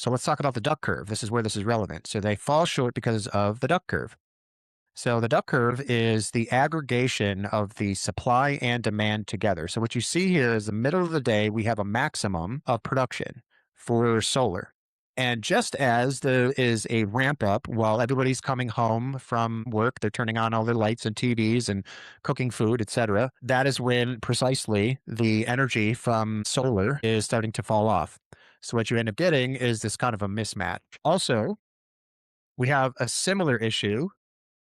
So let's talk about the duck curve. This is where this is relevant. So they fall short because of the duck curve. So the duck curve is the aggregation of the supply and demand together. So what you see here is the middle of the day, we have a maximum of production for solar. And just as there is a ramp up while everybody's coming home from work, they're turning on all their lights and TVs and cooking food, etc. That is when precisely the energy from solar is starting to fall off. So what you end up getting is this kind of a mismatch. Also, we have a similar issue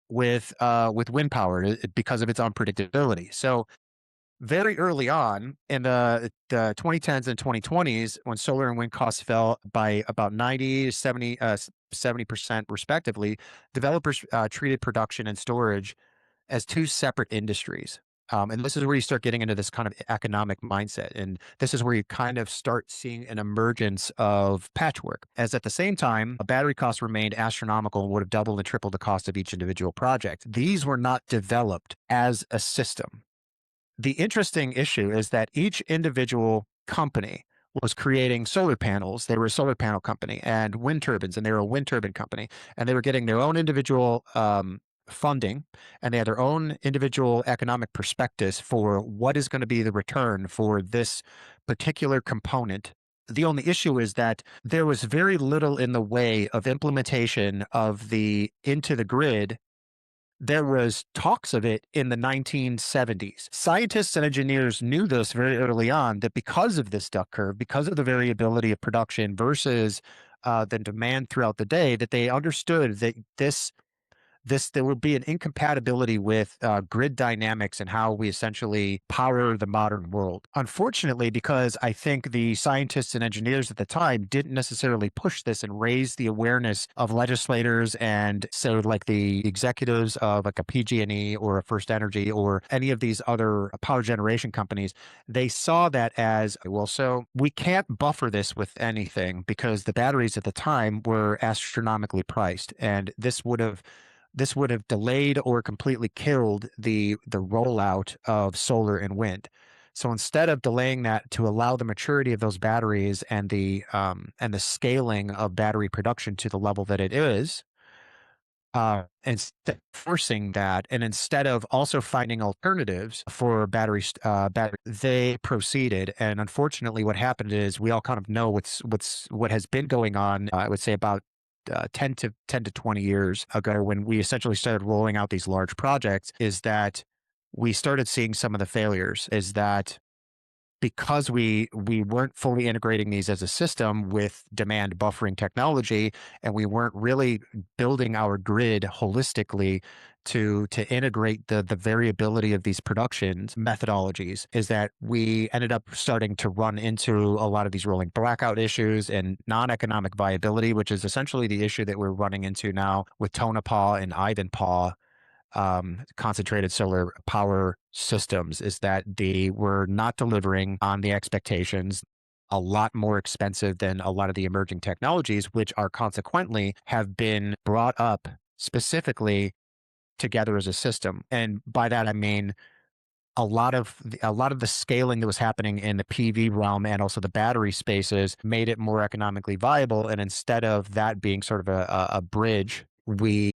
with wind power because of its unpredictability. So very early on in the 2010s and 2020s, when solar and wind costs fell by about 90, 70% respectively, developers treated production and storage as two separate industries. And this is where you start getting into this kind of economic mindset. And this is where you kind of start seeing an emergence of patchwork. As at the same time, battery costs remained astronomical and would have doubled and tripled the cost of each individual project. These were not developed as a system. The interesting issue is that each individual company was creating solar panels. They were a solar panel company, and wind turbines, and they were a wind turbine company, and they were getting their own individual funding, and they had their own individual economic prospectus for what is going to be the return for this particular component. The only issue is that there was very little in the way of implementation of the into the grid. There was talks of it in the 1970s. Scientists and engineers knew this very early on, that because of this duck curve, because of the variability of production versus the demand throughout the day, that they understood that there will be an incompatibility with grid dynamics and how we essentially power the modern world. Unfortunately, because I think the scientists and engineers at the time didn't necessarily push this and raise the awareness of legislators, and so like the executives of like a PG&E or a First Energy or any of these other power generation companies, they saw that as, well, so we can't buffer this with anything because the batteries at the time were astronomically priced, and this would have delayed or completely killed the rollout of solar and wind. So instead of delaying that to allow the maturity of those batteries and the scaling of battery production to the level that it is, instead of forcing that, and instead of also finding alternatives for battery, they proceeded. And unfortunately, what happened is we all kind of know what has been going on. I would say about 10 to 20 years ago, when we essentially started rolling out these large projects, is that we started seeing some of the failures. Is that because we weren't fully integrating these as a system with demand buffering technology, and we weren't really building our grid holistically to integrate the variability of these productions methodologies, is that we ended up starting to run into a lot of these rolling blackout issues and non-economic viability, which is essentially the issue that we're running into now with Tonopah and Ivanpah concentrated solar power systems, is that they were not delivering on the expectations, a lot more expensive than a lot of the emerging technologies, which are consequently have been brought up specifically together as a system. And by that, I mean, a lot of the scaling that was happening in the PV realm and also the battery spaces made it more economically viable. And instead of that being sort of a bridge, we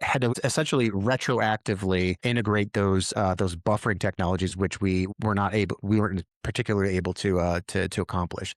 had to essentially retroactively integrate those buffering technologies, which we weren't particularly able to accomplish.